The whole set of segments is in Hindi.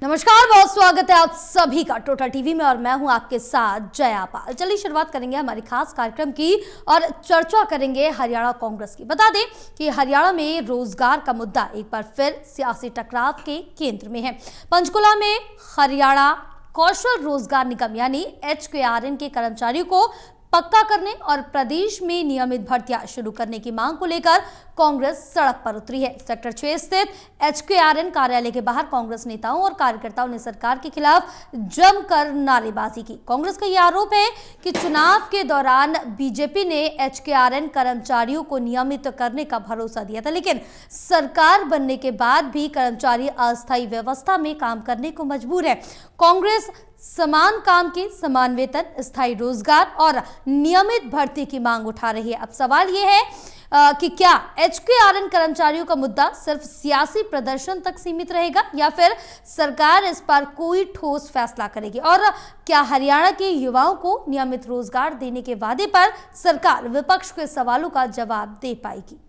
नमस्कार, बहुत स्वागत है आप सभी का टोटल टीवी में और मैं हूं आपके साथ जया पाल। चलिए शुरुआत करेंगे हमारी खास कार्यक्रम की और चर्चा करेंगे हरियाणा कांग्रेस की। बता दें कि हरियाणा में रोजगार का मुद्दा एक बार फिर सियासी टकराव के केंद्र में है। पंचकुला में हरियाणा कौशल रोजगार निगम यानी HKRN के कर्मचारियों को पक्का करने और प्रदेश में नियमित भर्तियां शुरू करने की मांग को लेकर कांग्रेस सड़क पर उतरी है। सेक्टर 6 स्थित HKRN कार्यालय के बाहर कांग्रेस नेताओं और कार्यकर्ताओं ने सरकार के खिलाफ जमकर नारेबाजी की। कांग्रेस का यह आरोप है कि चुनाव के दौरान बीजेपी ने HKRN कर्मचारियों को नियमित करने का भरोसा दिया था, लेकिन सरकार बनने के बाद भी कर्मचारी अस्थायी व्यवस्था में काम करने को मजबूर है। कांग्रेस समान काम के समान वेतन, स्थायी रोजगार और नियमित भर्ती की मांग उठा रही है। अब सवाल यह है कि क्या HKRN कर्मचारियों का मुद्दा सिर्फ सियासी प्रदर्शन तक सीमित रहेगा या फिर सरकार इस पर कोई ठोस फैसला करेगी, और क्या हरियाणा के युवाओं को नियमित रोजगार देने के वादे पर सरकार विपक्ष के सवालों का जवाब दे पाएगी।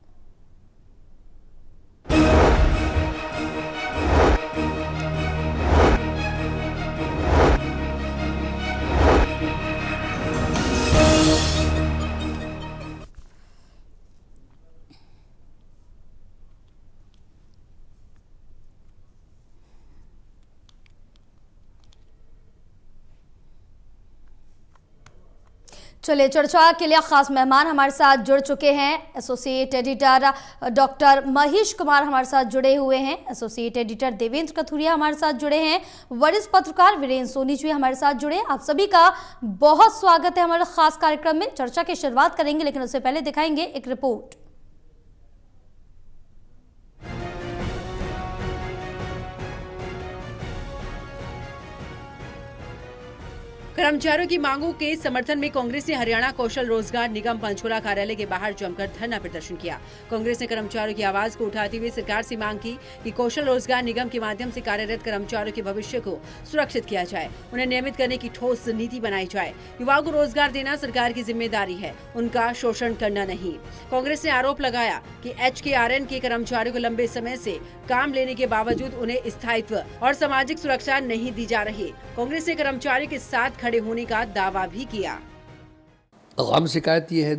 चलिए, चर्चा के लिए खास मेहमान हमारे साथ जुड़ चुके हैं। Associate editor doctor Mahesh Kumar हमारे साथ जुड़े हुए हैं। एसोसिएट एडिटर देवेंद्र कथुरिया हमारे साथ जुड़े हैं। वरिष्ठ पत्रकार वीरेंद्र सोनी जी हमारे साथ जुड़े हैं। आप सभी का बहुत स्वागत है हमारे खास कार्यक्रम में। चर्चा की शुरुआत करेंगे, लेकिन उससे पहले दिखाएंगे एक रिपोर्ट। कर्मचारियों की मांगों के समर्थन में कांग्रेस ने हरियाणा कौशल रोजगार निगम पंचकुला कार्यालय के बाहर जमकर धरना प्रदर्शन किया। कांग्रेस ने कर्मचारियों की आवाज को उठाते हुए सरकार से मांग की कि कौशल रोजगार निगम के माध्यम से कार्यरत कर्मचारियों के भविष्य को सुरक्षित किया जाए, उन्हें नियमित करने की ठोस नीति बनाई जाए। युवाओं को रोजगार देना सरकार की जिम्मेदारी है, उनका शोषण करना नहीं। कांग्रेस ने आरोप लगाया कि HKRN के कर्मचारियों को लंबे समय से काम लेने के बावजूद उन्हें स्थायित्व और सामाजिक सुरक्षा नहीं दी जा रही। कांग्रेस ने कर्मचारियों के साथ खड़े होने का दावा भी किया। आम शिकायत ये है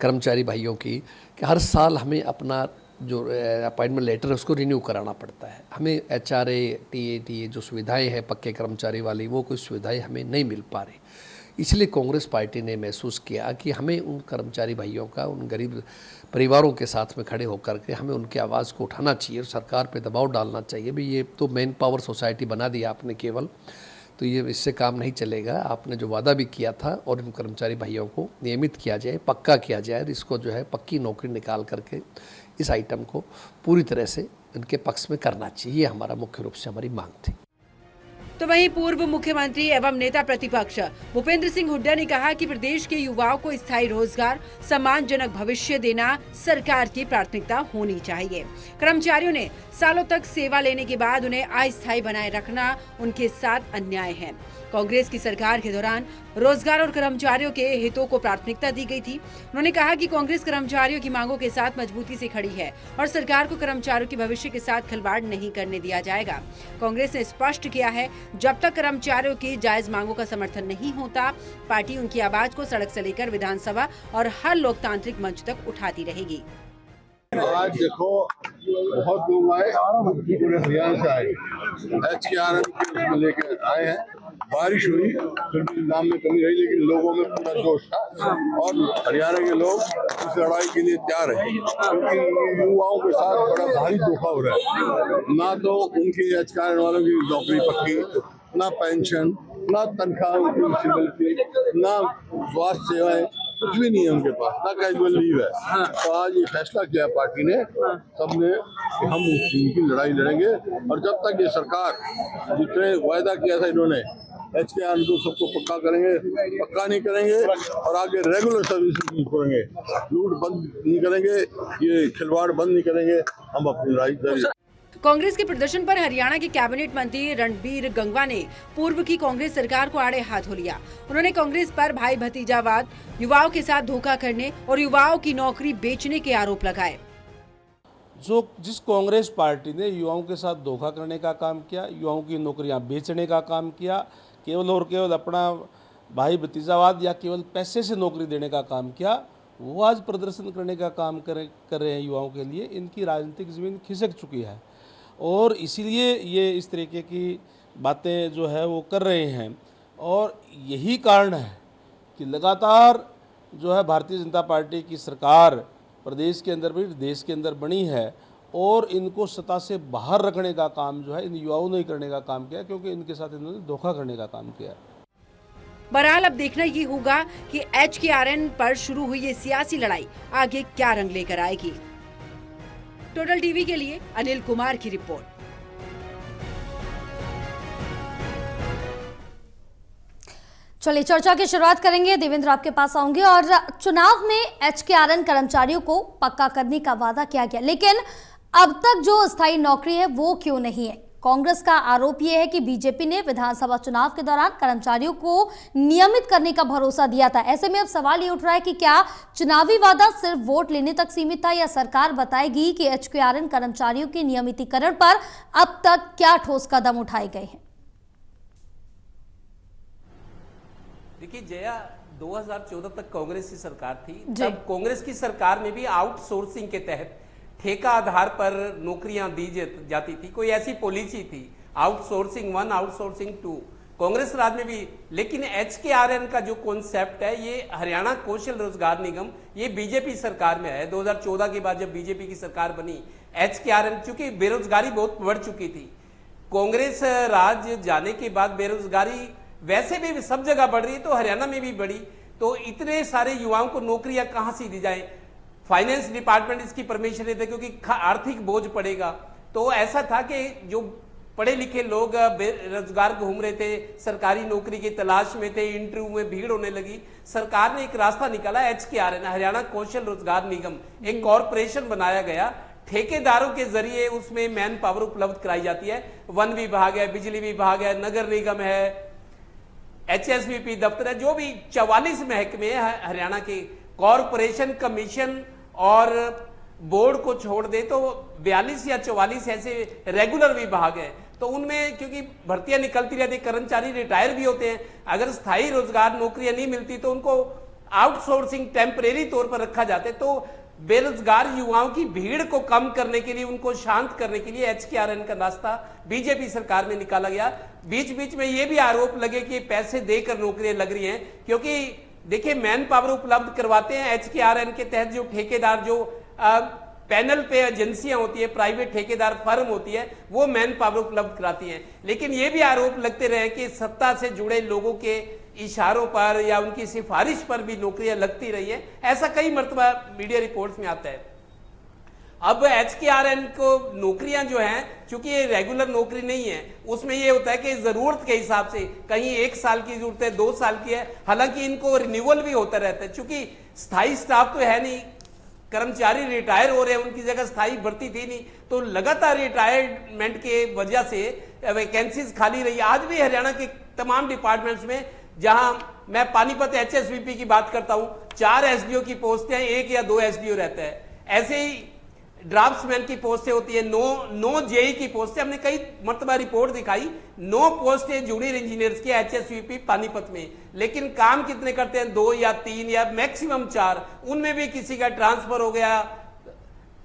कर्मचारी भाइयों की कि हर साल हमें अपना जो अपॉइंटमेंट लेटर है उसको रिन्यू कराना पड़ता है। हमें HRA, TA जो सुविधाएं हैं पक्के कर्मचारी वाली, वो कोई सुविधाएं हमें नहीं मिल पा रही। इसलिए कांग्रेस पार्टी ने महसूस किया कि हमें उन कर्मचारी भाइयों का, उन गरीब परिवारों के साथ में खड़े होकर के हमें उनकी आवाज़ को उठाना चाहिए और सरकार पे दबाव डालना चाहिए। भाई ये तो मैन पावर सोसाइटी बना दिया आपने केवल, तो ये इससे काम नहीं चलेगा। आपने जो वादा भी किया था और इन कर्मचारी भाइयों को नियमित किया जाए, पक्का किया जाए, इसको जो है पक्की नौकरी निकाल करके इस आइटम को पूरी तरह से इनके पक्ष में करना चाहिए। ये हमारा मुख्य रूप से हमारी मांग थी। तो वहीं पूर्व मुख्यमंत्री एवं नेता प्रतिपक्ष भूपेंद्र सिंह हुड्डा ने कहा कि प्रदेश के युवाओं को स्थायी रोजगार, सम्मानजनक भविष्य देना सरकार की प्राथमिकता होनी चाहिए। कर्मचारियों ने सालों तक सेवा लेने के बाद उन्हें अस्थायी बनाए रखना उनके साथ अन्याय है। कांग्रेस की सरकार के दौरान रोजगार और कर्मचारियों के हितों को प्राथमिकता दी गई थी। उन्होंने कहा कि कांग्रेस कर्मचारियों की मांगों के साथ मजबूती से खड़ी है और सरकार को कर्मचारियों के भविष्य के साथ खिलवाड़ नहीं करने दिया जाएगा। कांग्रेस ने स्पष्ट किया है, जब तक कर्मचारियों की जायज मांगों का समर्थन नहीं होता, पार्टी उनकी आवाज को सड़क से लेकर विधानसभा और हर लोकतांत्रिक मंच तक उठाती रहेगी। आज देखो बहुत लोग आए, पूरे हरियाणा से आए, HKRN लेके आए हैं। बारिश हुई फिर भी नाम में कमी रही, लेकिन लोगों में पूरा जोश था और हरियाणा के लोग इस लड़ाई के लिए तैयार हैं, क्योंकि युवाओं के साथ बड़ा भारी धोखा हो रहा है। ना तो उनकी HKRN वालों की नौकरी पक्की, ना पेंशन, ना तनख्वाह उनकी मिलती, ना स्वास्थ्य सेवाएं, कुछ भी नहीं है उनके पास, ना कैजुअल लीव है। तो आज ये फैसला किया पार्टी ने, सबने, कि हम इनकी लड़ाई लड़ेंगे और जब तक ये सरकार जितने वायदा किया था इन्होंने HKRN को सबको पक्का करेंगे, पक्का नहीं करेंगे और आगे रेगुलर सर्विस नहीं करेंगे, लूट बंद नहीं करेंगे, ये खिलवाड़ बंद नहीं करेंगे, हम अपनी लड़ाई जारी। कांग्रेस के प्रदर्शन पर हरियाणा के कैबिनेट मंत्री रणबीर गंगवा ने पूर्व की कांग्रेस सरकार को आड़े हाथों लिया। उन्होंने कांग्रेस पर भाई भतीजावाद, युवाओं के साथ धोखा करने और युवाओं की नौकरी बेचने के आरोप लगाए। जिस कांग्रेस पार्टी ने युवाओं के साथ धोखा करने का काम किया, युवाओं की नौकरियां बेचने का काम किया, केवल और केवल अपना भाई भतीजावाद या केवल पैसे से नौकरी देने का काम किया, वो आज प्रदर्शन करने का काम कर रहे हैं युवाओं के लिए। इनकी राजनीतिक ज़मीन खिसक चुकी है और इसीलिए ये इस तरीके की बातें जो है वो कर रहे हैं। और यही कारण है कि लगातार जो है भारतीय जनता पार्टी की सरकार प्रदेश के अंदर भी देश के अंदर बनी है और इनको सत्ता से बाहर रखने का काम जो है इन युवाओं ने करने का काम किया, क्योंकि इनके साथ इन्होंने धोखा करने का काम किया। बहरहाल अब देखना ये होगा कि HKRN पर शुरू हुई ये सियासी लड़ाई आगे क्या रंग लेकर आएगी। टोटल टीवी के लिए अनिल कुमार की रिपोर्ट। चलिए चर्चा की शुरुआत करेंगे। देवेंद्र, आपके पास आऊंगे। और चुनाव में HKRN कर्मचारियों को पक्का करने का वादा किया गया, लेकिन अब तक जो अस्थायी नौकरी है वो क्यों नहीं है? कांग्रेस का आरोप यह है कि बीजेपी ने विधानसभा चुनाव के दौरान कर्मचारियों को नियमित करने का भरोसा दिया था। ऐसे में अब सवाल ये उठ रहा है कि क्या चुनावी वादा सिर्फ वोट लेने तक सीमित था या सरकार बताएगी कि HKRN कर्मचारियों के नियमितीकरण पर अब तक क्या ठोस कदम उठाए गए हैं? देखिए जया, 2014 तक कांग्रेस की सरकार थी। तब कांग्रेस की सरकार में भी आउटसोर्सिंग के तहत ठेका आधार पर नौकरियां दी जाती थी। कोई ऐसी पॉलिसी थी, आउटसोर्सिंग 1, आउटसोर्सिंग 2, कांग्रेस राज में भी। लेकिन HKRN का जो कॉन्सेप्ट है, ये हरियाणा कौशल रोजगार निगम, ये बीजेपी सरकार में है। 2014 के बाद जब बीजेपी की सरकार बनी, HKRN, चूंकि बेरोजगारी बहुत बढ़ चुकी थी, कांग्रेस राज जाने के बाद बेरोजगारी वैसे भी सब जगह बढ़ रही है, तो हरियाणा में भी बढ़ी। तो इतने सारे युवाओं को नौकरियां कहां से दी जाए? फाइनेंस डिपार्टमेंट इसकी परमिशन देता, क्योंकि आर्थिक बोझ पड़ेगा। तो ऐसा था कि जो पढ़े लिखे लोग बेरोजगार घूम रहे थे, सरकारी नौकरी की तलाश में थे, इंटरव्यू में भीड़ होने लगी। सरकार ने एक रास्ता निकाला, HKRN, हरियाणा कौशल रोजगार निगम, एक कॉरपोरेशन बनाया गया। ठेकेदारों के जरिए उसमें मैन पावर उपलब्ध कराई जाती है। वन विभाग है, बिजली विभाग है, नगर निगम है, HSVP दफ्तर है, जो भी 44 महकमे हरियाणा के, कॉरपोरेशन, कमीशन और बोर्ड को छोड़ दे तो 42 या 44 ऐसे रेगुलर विभाग है। तो उनमें क्योंकि भर्तियां निकलती रहती, कर्मचारी रिटायर भी होते हैं, अगर स्थायी रोजगार नौकरियां नहीं मिलती तो उनको आउटसोर्सिंग टेम्परेरी तौर पर रखा जाता है। तो बेरोजगार युवाओं की भीड़ को कम करने के लिए, उनको शांत करने के लिए HKRN का रास्ता बीजेपी सरकार में निकाला गया। बीच बीच में ये भी आरोप लगे कि पैसे देकर नौकरियां लग रही हैं, क्योंकि देखिए मैन पावर उपलब्ध करवाते हैं HKRN के तहत जो ठेकेदार, जो पैनल पे एजेंसियां होती है, प्राइवेट ठेकेदार फर्म होती है, वो मैन पावर उपलब्ध कराती हैं। लेकिन ये भी आरोप लगते रहे कि सत्ता से जुड़े लोगों के इशारों पर या उनकी सिफारिश पर भी नौकरियां लगती रही है। ऐसा कई मर्तबा मीडिया रिपोर्ट्स में आता है। अब HKRN को नौकरियां जो हैं, चूंकि ये रेगुलर नौकरी नहीं है, उसमें ये होता है कि जरूरत के हिसाब से कहीं 1 साल की जरूरत है, 2 साल की है, हालांकि इनको रिन्यूअल भी होता रहता है। चूंकि स्थायी स्टाफ तो है नहीं, कर्मचारी रिटायर हो रहे हैं, उनकी जगह स्थायी भर्ती थी नहीं, तो लगातार रिटायरमेंट के वजह से वैकेंसीज खाली रही। आज भी हरियाणा के तमाम डिपार्टमेंट्स में, जहां मैं पानीपत HSVP की बात करता हूं, 4 SDO की पोस्टें हैं, 1 या 2 SDO रहता है। ऐसे ही ड्राफ्ट्समैन की पोस्टें होती है, 9 JE की पोस्टें, हमने कई मरतबा रिपोर्ट दिखाई, 9 पोस्टें जूनियर इंजीनियर्स की HSVP पानीपत में। लेकिन काम कितने करते हैं? 2 या 3 या मैक्सिमम 4। उनमें भी किसी का ट्रांसफर हो गया,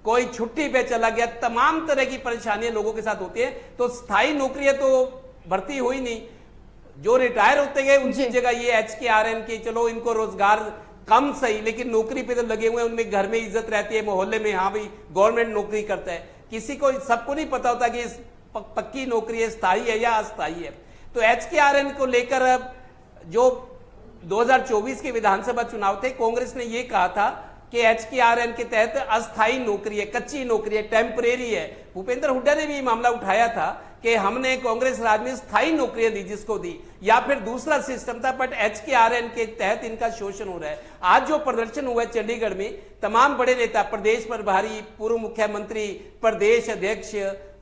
कोई छुट्टी पे चला गया, तमाम तरह की परेशानियां लोगों के साथ होती है। तो स्थायी नौकरियां तो भर्ती हुई नहीं, जो रिटायर होते गए उनकी जगह ये HKRN की, चलो इनको रोजगार कम सही, लेकिन नौकरी पे तो लगे हुए हैं, उनमें घर में इज्जत रहती है, मोहल्ले में, हाँ भाई गवर्नमेंट नौकरी करता है। किसी को, सबको नहीं पता होता कि इस पक्की नौकरी है, स्थायी है या अस्थायी है। तो HKRN को लेकर अब जो 2024 के विधानसभा चुनाव थे, कांग्रेस ने ये कहा था कि HKRN के तहत अस्थायी नौकरी है, कच्ची नौकरी है, टेम्परेरी है। भूपेंद्र हुड्डा ने भी ये मामला उठाया था कि हमने कांग्रेस राज में स्थायी नौकरियां दी, जिसको दी, या फिर दूसरा सिस्टम था, बट HKRN के तहत इनका शोषण हो रहा है। आज जो प्रदर्शन हुआ है चंडीगढ़ में, तमाम बड़े नेता, प्रदेश प्रभारी, पूर्व मुख्यमंत्री, प्रदेश अध्यक्ष,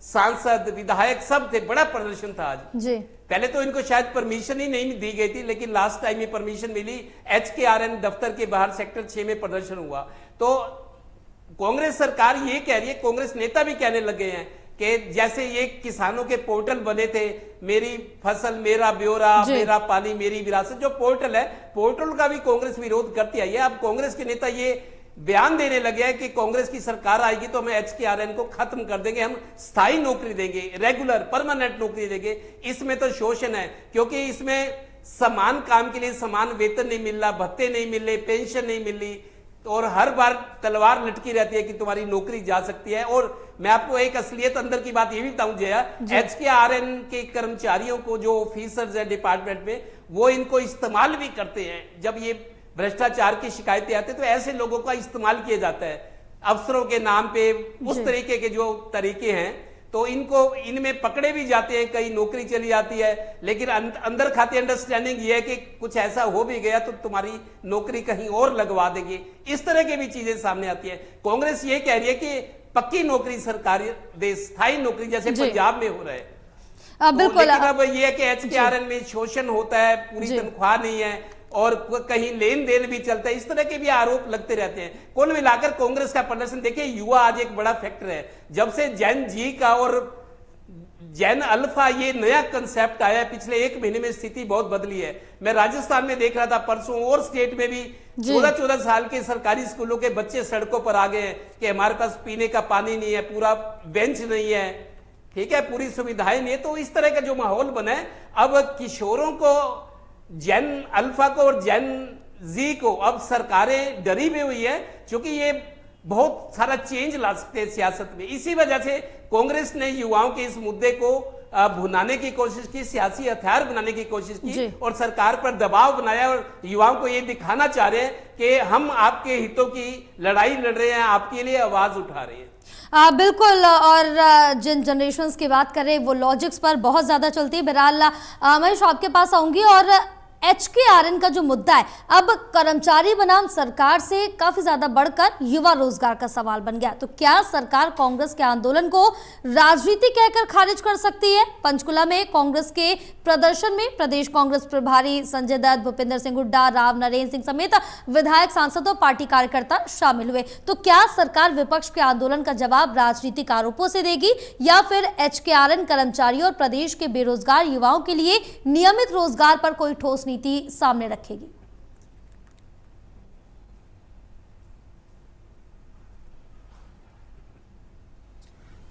सांसद, विधायक सब थे, बड़ा प्रदर्शन था आज जी। पहले तो इनको शायद परमिशन ही नहीं दी गई थी, लेकिन लास्ट टाइम ये परमिशन मिली। HKRN दफ्तर के बाहर सेक्टर 6 में प्रदर्शन हुआ। तो कांग्रेस सरकार ये कह रही है, कांग्रेस नेता भी कहने लगे हैं कि जैसे ये किसानों के पोर्टल बने थे, मेरी फसल मेरा ब्यौरा, मेरा पानी मेरी विरासत, जो पोर्टल है, पोर्टल का भी कांग्रेस विरोध करती आई है। अब कांग्रेस के नेता ये बयान देने लगे हैं कि कांग्रेस की सरकार आएगी तो हम HKRN को खत्म कर देंगे, हम स्थायी नौकरी देंगे, रेगुलर परमानेंट नौकरी देंगे। इसमें तो शोषण है, क्योंकि इसमें समान काम के लिए समान वेतन नहीं मिल रहा, भत्ते नहीं मिल रहे, पेंशन नहीं मिल रही, और हर बार तलवार लटकी रहती है कि तुम्हारी नौकरी जा सकती है। और मैं आपको एक असलियत अंदर की बात ये भी बताऊं जया, HKRN के कर्मचारियों को, जो ऑफिसर्स है डिपार्टमेंट में, वो इनको इस्तेमाल भी करते हैं। जब ये भ्रष्टाचार की शिकायतें आती है तो ऐसे लोगों का इस्तेमाल किया जाता है अफसरों के नाम पे, उस तरीके के जो तरीके हैं, तो इनको इनमें पकड़े भी जाते हैं, कई नौकरी चली जाती है, लेकिन अंदर खाती अंडरस्टैंडिंग ये है कि कुछ ऐसा हो भी गया तो तुम्हारी नौकरी कहीं और लगवा देंगे। इस तरह की भी चीजें सामने आती है। कांग्रेस ये कह रही है कि पक्की नौकरी सरकारी दे, स्थायी नौकरी, जैसे पंजाब में हो रहा है। बिल्कुल। लेकिन अब ये है कि HKRN में शोषण होता है, पूरी तनख्वाह नहीं है और कहीं लेन देन भी चलता है, इस तरह के भी आरोप लगते रहते हैं। कुल मिलाकर कांग्रेस का प्रदर्शन देखिए, युवा आज एक बड़ा फैक्टर है। जब से जैन जी का और जैन अल्फा ये नया कंसेप्ट आया है, पिछले 1 महीने में स्थिति बहुत बदली है। मैं राजस्थान में देख रहा था परसों, और स्टेट में भी 14-14 साल के सरकारी स्कूलों के बच्चे सड़कों पर आ गए हैं कि हमारे पास पीने का पानी नहीं है, पूरा बेंच नहीं है, ठीक है, पूरी सुविधाएं नहीं है। तो इस तरह का जो माहौल बना है, अब किशोरों को, जैन अल्फा को और जैन जी को अब सरकारें डरी भी हुई है, क्योंकि ये बहुत सारा चेंज ला सकते हैं सियासत में। इसी वजह से कांग्रेस ने युवाओं के इस मुद्दे को भुनाने की कोशिश की, सियासी हथियार बनाने की कोशिश की और सरकार पर दबाव बनाया, और युवाओं को ये दिखाना चाह रहे हैं कि हम आपके हितों की लड़ाई लड़ रहे हैं, आपके लिए आवाज उठा रहे हैं। बिल्कुल। और जिन जनरेशंस की बात करें वो लॉजिक्स पर बहुत ज़्यादा चलती है। बहरहाल महेश, आपके पास आऊँगी। और HKRN का जो मुद्दा है, अब कर्मचारी बनाम सरकार से काफी ज्यादा बढ़कर युवा रोजगार का सवाल बन गया। तो क्या सरकार कांग्रेस के आंदोलन को राजनीति कहकर खारिज कर सकती है? पंचकुला में कांग्रेस के प्रदर्शन में प्रदेश कांग्रेस प्रभारी संजय दत्त, भूपेंद्र सिंह हुड्डा, राव नरेंद्र सिंह समेत विधायक, सांसद और पार्टी कार्यकर्ता शामिल हुए। तो क्या सरकार विपक्ष के आंदोलन का जवाब राजनीतिक आरोपों से देगी, या फिर HKRN कर्मचारियों और प्रदेश के बेरोजगार युवाओं के लिए नियमित रोजगार पर कोई ठोस नीति सामने रखेगी?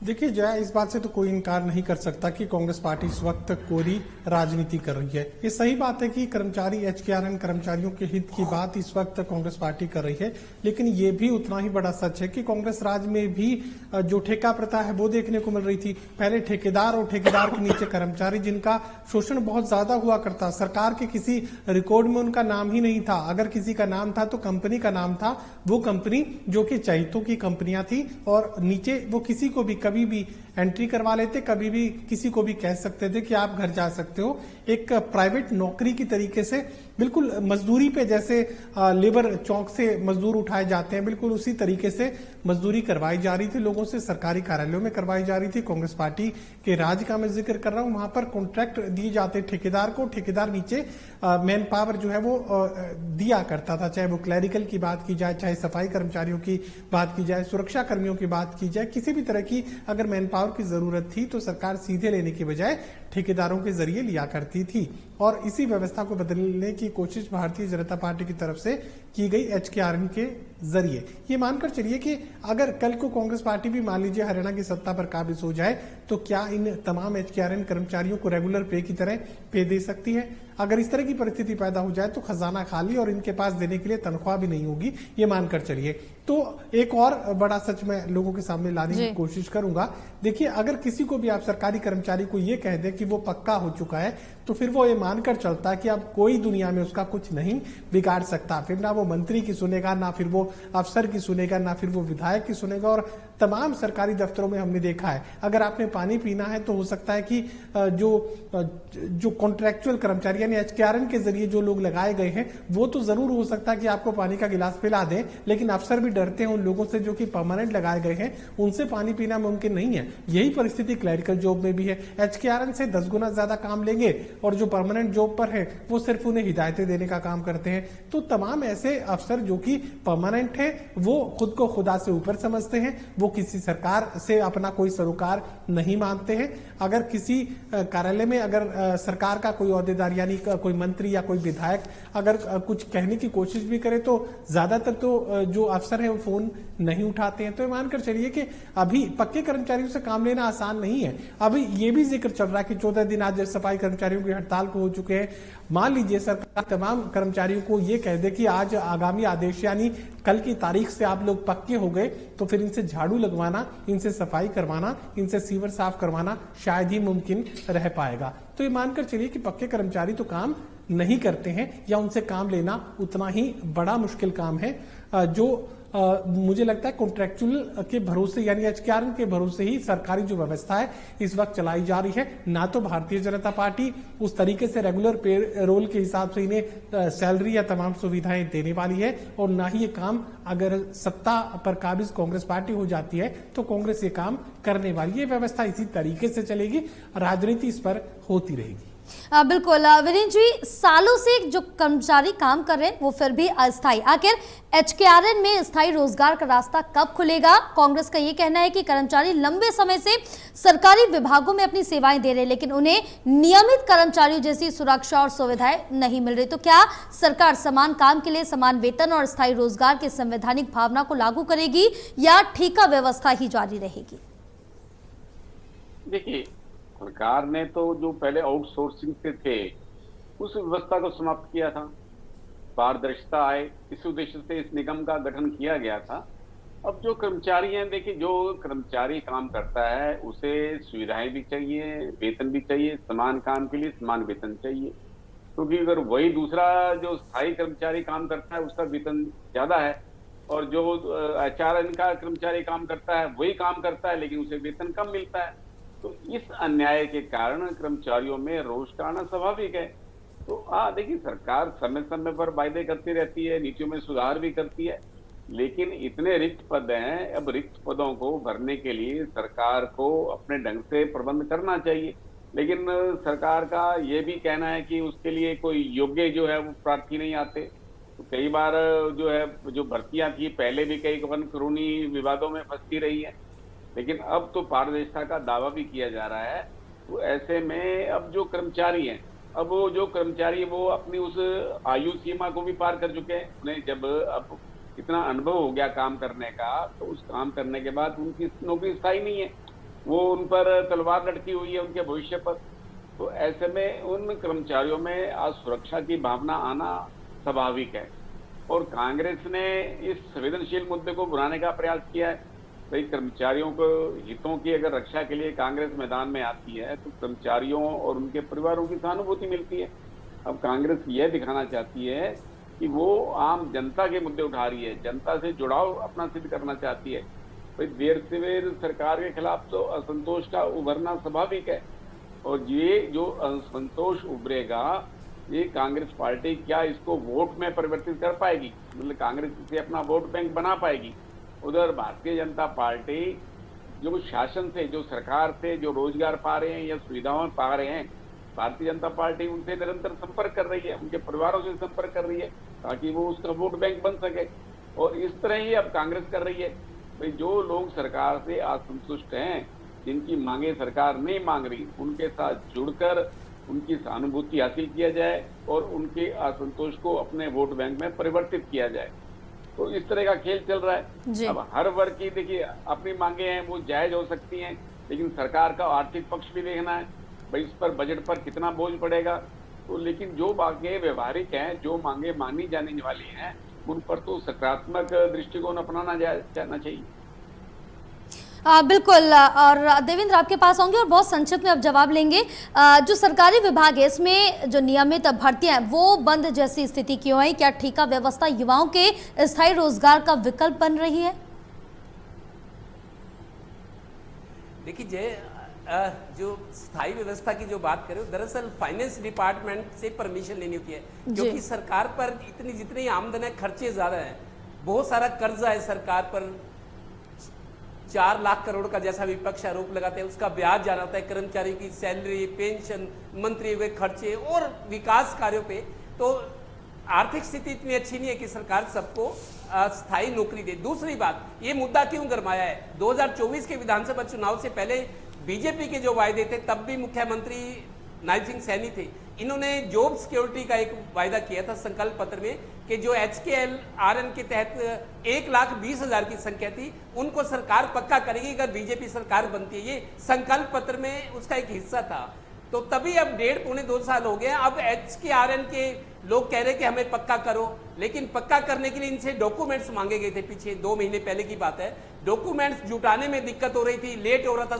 देखिए जया, इस बात से तो कोई इनकार नहीं कर सकता कि कांग्रेस पार्टी इस वक्त कोरी राजनीति कर रही है। ये सही बात है कि कर्मचारी, HKRN कर्मचारियों के हित की बात इस वक्त कांग्रेस पार्टी कर रही है, लेकिन ये भी उतना ही बड़ा सच है कि कांग्रेस राज में भी जो ठेका प्रथा है वो देखने को मिल रही थी। पहले ठेकेदार और ठेकेदार के नीचे कर्मचारी, जिनका शोषण बहुत ज्यादा हुआ करता, सरकार के किसी रिकॉर्ड में उनका नाम ही नहीं था। अगर किसी का नाम था तो कंपनी का नाम था, वो कंपनी जो कि चहितों की कंपनियां थी, और नीचे वो किसी को भी कभी भी एंट्री करवा लेते, कभी भी किसी को भी कह सकते थे कि आप घर जा सकते हो। एक प्राइवेट नौकरी की तरीके से, बिल्कुल मजदूरी पे, जैसे लेबर चौक से मजदूर उठाए जाते हैं, बिल्कुल उसी तरीके से मजदूरी करवाई जा रही थी लोगों से, सरकारी कार्यालयों में करवाई जा रही थी। कांग्रेस पार्टी के राज का मैं जिक्र कर रहा हूं, वहां पर कॉन्ट्रैक्ट दिए जाते ठेकेदार को, ठेकेदार नीचे मैन पावर जो है वो दिया करता था, चाहे वो क्लैरिकल की बात की जाए, चाहे सफाई कर्मचारियों की बात की जाए, सुरक्षा कर्मियों की बात की जाए, किसी भी तरह की अगर मैन पावर की जरूरत थी तो सरकार सीधे लेने की बजाय ठेकेदारों के जरिए लिया करती थी। और इसी व्यवस्था को बदलने की कोशिश भारतीय जनता पार्टी की तरफ से की गई HKRN के जरिए। ये मानकर चलिए कि अगर कल को कांग्रेस पार्टी भी मान लीजिए हरियाणा की सत्ता पर काबिज हो जाए, तो क्या इन तमाम HKRN कर्मचारियों को रेगुलर पे की तरह पे दे सकती है? अगर इस तरह की परिस्थिति पैदा हो जाए तो खजाना खाली और इनके पास देने के लिए तनख्वाह भी नहीं होगी, ये मानकर चलिए। तो एक और बड़ा सच मैं लोगों के सामने लाने की कोशिश करूंगा। देखिए, अगर किसी को भी आप सरकारी कर्मचारी को ये कह दे कि वो पक्का हो चुका है, तो फिर वो ये मानकर चलता है कि अब कोई दुनिया में उसका कुछ नहीं बिगाड़ सकता। फिर ना वो मंत्री की सुनेगा, ना फिर वो अफसर की सुनेगा, ना फिर वो विधायक की सुनेगा। और तमाम सरकारी दफ्तरों में हमने देखा है, अगर आपने पानी पीना है तो हो सकता है कि जो कॉन्ट्रैक्चुअल कर्मचारी यानी HKRN के जरिए जो लोग लगाए गए हैं, वो तो जरूर हो सकता है कि आपको पानी का गिलास पिला दें, लेकिन अफसर भी डरते हैं उन लोगों से जो कि परमानेंट लगाए गए हैं, उनसे पानी पीना मुमकिन नहीं है। यही परिस्थिति क्लैरिकल जॉब में भी है। HKRN से 10 गुना ज्यादा काम लेंगे और जो परमानेंट जॉब पर है वो सिर्फ उन्हें हिदायतें देने का काम करते हैं। तो तमाम ऐसे ऐसे अफसर जो कि परमानेंट है, वो खुद को खुदा से ऊपर समझते हैं, वो किसी सरकार से अपना कोई सरोकार नहीं मानते हैं। अगर किसी कार्यालय में अगर सरकार का कोई ओहदेदार यानी कोई मंत्री या कोई विधायक अगर कुछ कहने की कोशिश भी करे तो ज्यादातर तो जो अफसर है वो फोन नहीं उठाते हैं। तो मानकर चलिए कि अभी पक्के कर्मचारियों से काम लेना आसान नहीं है। अभी ये भी जिक्र चल रहा है कि 14 दिन आज सफाई कर्मचारियों की हड़ताल को हो चुके हैं। मान लीजिए सरकार तमाम कर्मचारियों को ये कह दे कि आज आगामी आदेश यानी कल की तारीख से आप लोग पक्के हो गए, तो फिर इनसे झाड़ू लगवाना, इनसे सफाई करवाना, इनसे सीवर साफ करवाना शायद ही मुमकिन रह पाएगा। तो ये मानकर चलिए कि पक्के कर्मचारी तो काम नहीं करते हैं या उनसे काम लेना उतना ही बड़ा मुश्किल काम है। जो मुझे लगता है कॉन्ट्रेक्चुअल के भरोसे यानी एचकेआरएन के भरोसे ही सरकारी जो व्यवस्था है इस वक्त चलाई जा रही है। ना तो भारतीय जनता पार्टी उस तरीके से रेगुलर पे रोल के हिसाब से इन्हें सैलरी या तमाम सुविधाएं देने वाली है, और ना ही ये काम अगर सत्ता पर काबिज कांग्रेस पार्टी हो जाती है तो कांग्रेस ये काम करने वाली है। व्यवस्था इसी तरीके से चलेगी, राजनीति इस पर होती रहेगी। बिल्कुल वीरेंद्र जी, सालों से जो कर्मचारी काम कर रहे हैं वो फिर भी अस्थायी, आखिर एचकेआरएन में स्थायी रोजगार का रास्ता कब खुलेगा? कांग्रेस का ये कहना है कि कर्मचारी लंबे समय से सरकारी विभागों में अपनी सेवाएं दे रहे हैं, लेकिन उन्हें नियमित कर्मचारियों जैसी सुरक्षा और सुविधाएं नहीं मिल रही। तो क्या सरकार समान काम के लिए समान वेतन और स्थायी रोजगार की संवैधानिक भावना को लागू करेगी या ठेका व्यवस्था ही जारी रहेगी? देखिए, सरकार ने तो जो पहले आउटसोर्सिंग से थे उस व्यवस्था को समाप्त किया था, पारदर्शिता आए, इस उद्देश्य से इस निगम का गठन किया गया था। अब जो कर्मचारी हैं, देखिए जो कर्मचारी काम करता है उसे सुविधाएं भी चाहिए, वेतन भी चाहिए, समान काम के लिए समान वेतन चाहिए। क्योंकि अगर वही दूसरा जो स्थायी कर्मचारी काम करता है उसका वेतन ज्यादा है और जो एचआरएन का कर्मचारी काम करता है वही काम करता है लेकिन उसे वेतन कम मिलता है, तो इस अन्याय के कारण कर्मचारियों में रोष का आना स्वाभाविक है। तो देखिए, सरकार समय समय पर वायदे करती रहती है, नीतियों में सुधार भी करती है, लेकिन इतने रिक्त पद हैं, अब रिक्त पदों को भरने के लिए सरकार को अपने ढंग से प्रबंध करना चाहिए। लेकिन सरकार का ये भी कहना है कि उसके लिए कोई योग्य जो है वो प्रार्थी नहीं आते। तो कई बार जो है जो भर्तियां थी पहले भी कई कानूनी विवादों में फंसती रही है, लेकिन अब तो पारदर्शिता का दावा भी किया जा रहा है। तो ऐसे में अब जो कर्मचारी हैं, अब वो जो कर्मचारी वो अपनी उस आयु सीमा को भी पार कर चुके हैं। उन्हें जब अब इतना अनुभव हो गया काम करने का, तो उस काम करने के बाद उनकी नौकरी स्थायी नहीं है, वो उन पर तलवार लटकी हुई है उनके भविष्य पर। तो ऐसे में उन कर्मचारियों में असुरक्षा की भावना आना स्वाभाविक है और कांग्रेस ने इस संवेदनशील मुद्दे को भुनाने का प्रयास किया है। कई कर्मचारियों को हितों की अगर रक्षा के लिए कांग्रेस मैदान में आती है तो कर्मचारियों और उनके परिवारों की सहानुभूति मिलती है। अब कांग्रेस यह दिखाना चाहती है कि वो आम जनता के मुद्दे उठा रही है, जनता से जुड़ाव अपना सिद्ध करना चाहती है। भाई देर से देर सरकार के खिलाफ तो असंतोष का उभरना स्वाभाविक है और ये जो असंतोष उभरेगा ये कांग्रेस पार्टी क्या इसको वोट में परिवर्तित कर पाएगी, मतलब कांग्रेस इसे अपना वोट बैंक बना पाएगी। उधर भारतीय जनता पार्टी जो शासन से, जो सरकार से जो रोजगार पा रहे हैं या सुविधाएं पा रहे हैं, भारतीय जनता पार्टी उनसे निरंतर संपर्क कर रही है, उनके परिवारों से संपर्क कर रही है ताकि वो उसका वोट बैंक बन सके। और इस तरह ही अब कांग्रेस कर रही है। भाई जो लोग सरकार से असंतुष्ट हैं, जिनकी मांगे सरकार नहीं मांग रही, उनके साथ जुड़कर उनकी सहानुभूति हासिल किया जाए और उनके असंतोष को अपने वोट बैंक में परिवर्तित किया जाए। तो इस तरह का खेल चल रहा है। अब हर वर्ग की देखिए अपनी मांगे हैं, वो जायज हो सकती हैं, लेकिन सरकार का आर्थिक पक्ष भी देखना है, भाई इस पर बजट पर कितना बोझ पड़ेगा। तो लेकिन जो मांगे व्यवहारिक हैं, जो मांगे मानी जाने वाली हैं, उन पर तो सकारात्मक दृष्टिकोण अपनाना जाना चाहिए। बिल्कुल, और देवेंद्र आपके पास आऊंगे और बहुत संक्षिप्त में अब जवाब लेंगे। जो सरकारी विभाग है इसमें जो नियमित भर्तियां हैं वो बंद जैसी स्थिति क्यों है? क्या ठेका व्यवस्था युवाओं के स्थायी रोजगार का विकल्प बन रही है? देखिए जय, जो स्थायी व्यवस्था की जो बात करें, दरअसल फाइनेंस डिपार्टमेंट से परमिशन लेनी होती है, क्योंकि सरकार पर जितनी आमदन है खर्चे ज्यादा है, बहुत सारा कर्जा है सरकार पर, 4 लाख करोड़ का जैसा विपक्ष आरोप लगाते हैं, उसका ब्याज जाना होता है, कर्मचारी की सैलरी, पेंशन, मंत्री हुए खर्चे और विकास कार्यों पे। तो आर्थिक स्थिति इतनी अच्छी नहीं है कि सरकार सबको स्थायी नौकरी दे। दूसरी बात, ये मुद्दा क्यों गरमाया है? 2024 के विधानसभा चुनाव से पहले बीजेपी के जो वायदे थे, तब भी मुख्यमंत्री नायब सिंह सैनी थे, इन्होंने जॉब सिक्योरिटी का एक वायदा किया था संकल्प पत्र में कि जो HKLRN के तहत 1,20,000 की संख्या थी, उनको सरकार पक्का करेगी अगर बीजेपी सरकार बनती है। ये संकल्प पत्र में उसका एक हिस्सा था। तो तभी अब 1.5-2 साल हो गए, अब HKRN के लोग कह रहे कि हमें पक्का करो, लेकिन पक्का करने के लिए इनसे डॉक्यूमेंट्स मांगे गए थे। पीछे 2 महीने पहले की बात है, डॉक्यूमेंट्स जुटाने में दिक्कत हो रही थी, लेट हो रहा था,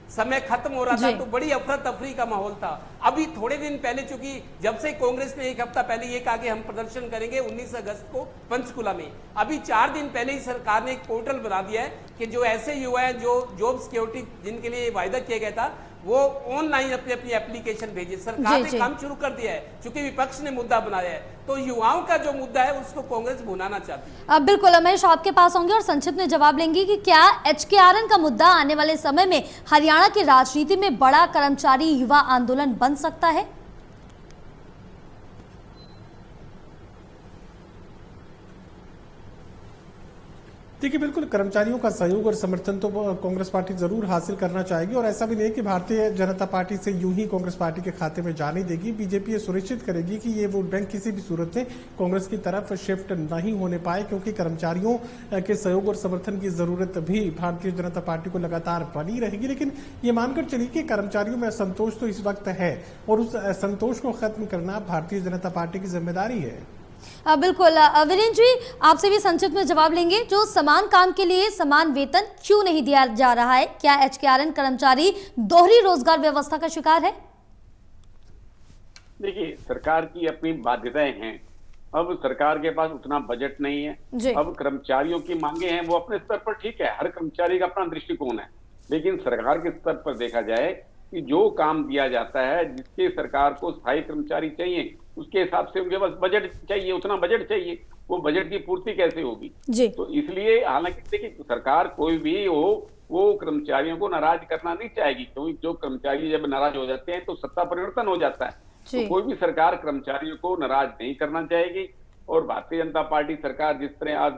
समय खत्म हो रहा था, तो बड़ी अफरा तफरी का माहौल था। अभी थोड़े दिन पहले, चूंकि जब से कांग्रेस ने 1 हफ्ता पहले ये कहा कि हम प्रदर्शन करेंगे 19 अगस्त को पंचकुला में, अभी 4 दिन पहले ही सरकार ने एक पोर्टल बना दिया है कि जो ऐसे युवा हैं जो जॉब सिक्योरिटी जिनके लिए वायदा किया गया था, वो ऑनलाइन अपनी एप्लीकेशन भेजिए। सरकार ने काम शुरू कर दिया है, चूंकि विपक्ष ने मुद्दा बनाया है, तो युवाओं का जो मुद्दा है उसको कांग्रेस भुनाना चाहती है। अब बिल्कुल रमेश, आपके पास होंगे और संक्षिप्त में जवाब लेंगे कि क्या HKRN का मुद्दा आने वाले समय में हरियाणा की राजनीति में बड़ा कर्मचारी युवा आंदोलन बन सकता है? देखिए, बिल्कुल कर्मचारियों का सहयोग और समर्थन तो कांग्रेस पार्टी जरूर हासिल करना चाहेगी, और ऐसा भी नहीं कि भारतीय जनता पार्टी से यूं ही कांग्रेस पार्टी के खाते में जाने देगी। बीजेपी ये सुनिश्चित करेगी कि ये वोट बैंक किसी भी सूरत में कांग्रेस की तरफ शिफ्ट नहीं होने पाए, क्योंकि कर्मचारियों के सहयोग और समर्थन की जरूरत भी भारतीय जनता पार्टी को लगातार बनी रहेगी। लेकिन ये मानकर चलिए कि कर्मचारियों में असंतोष तो इस वक्त है, और उस असंतोष को खत्म करना भारतीय जनता पार्टी की जिम्मेदारी है। बिल्कुल वीरेंद्र जी, आपसे भी संक्षिप्त में जवाब लेंगे, जो समान काम के लिए समान वेतन क्यों नहीं दिया जा रहा है? क्या HKRN कर्मचारी दोहरी रोजगार व्यवस्था का शिकार है? देखिए, सरकार की अपनी बाध्यताएं हैं। अब सरकार के पास उतना बजट नहीं है। अब कर्मचारियों की मांगे हैं, वो अपने स्तर पर ठीक है, हर कर्मचारी का अपना दृष्टिकोण है, लेकिन सरकार के स्तर पर देखा जाए कि जो काम दिया जाता है, जिसके सरकार को स्थायी कर्मचारी चाहिए, उसके हिसाब से उनके पास बजट चाहिए, उतना बजट चाहिए, वो बजट की पूर्ति कैसे होगी? तो इसलिए, हालांकि देखिए, सरकार कोई भी हो, वो कर्मचारियों को नाराज करना नहीं चाहेगी, क्योंकि जो कर्मचारी जब नाराज हो जाते हैं तो सत्ता परिवर्तन हो जाता है। तो कोई भी सरकार कर्मचारियों को नाराज नहीं करना चाहेगी। और भारतीय जनता पार्टी सरकार जिस तरह आज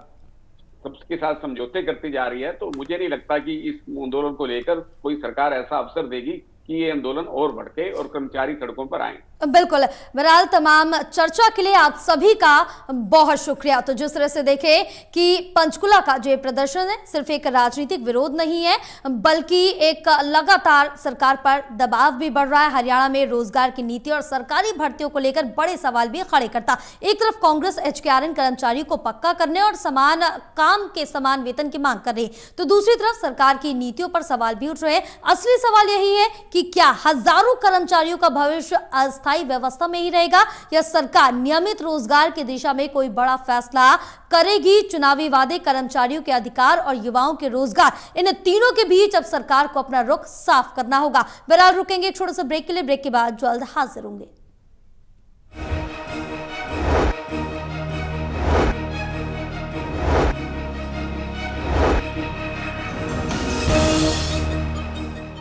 सबके साथ समझौते करती जा रही है, तो मुझे नहीं लगता कि इस आंदोलन को लेकर कोई सरकार ऐसा अवसर देगी कि ये आंदोलन और भड़के और कर्मचारी सड़कों पर आए। बिल्कुल, बहरहाल तमाम चर्चा के लिए आप सभी का बहुत शुक्रिया। तो जिस तरह से देखें कि पंचकुला का जो प्रदर्शन है सिर्फ एक राजनीतिक विरोध नहीं है, बल्कि एक लगातार सरकार पर दबाव भी बढ़ रहा है। हरियाणा में रोजगार की नीति और सरकारी भर्तियों को लेकर बड़े सवाल भी खड़े करता। एक तरफ कांग्रेस HKRN कर्मचारियों को पक्का करने और समान काम के समान वेतन की मांग कर रही, तो दूसरी तरफ सरकार की नीतियों पर सवाल भी उठ रहे हैं। असली सवाल यही है कि क्या हजारों कर्मचारियों का भविष्य अस्थायी व्यवस्था में ही रहेगा, या सरकार नियमित रोजगार की दिशा में कोई बड़ा फैसला करेगी? चुनावी वादे, कर्मचारियों के अधिकार और युवाओं के रोजगार, इन तीनों के बीच अब सरकार को अपना रुख साफ करना होगा। बहरहाल रुकेंगे एक छोटे से ब्रेक के लिए, ब्रेक के बाद जल्द हाजिर होंगे।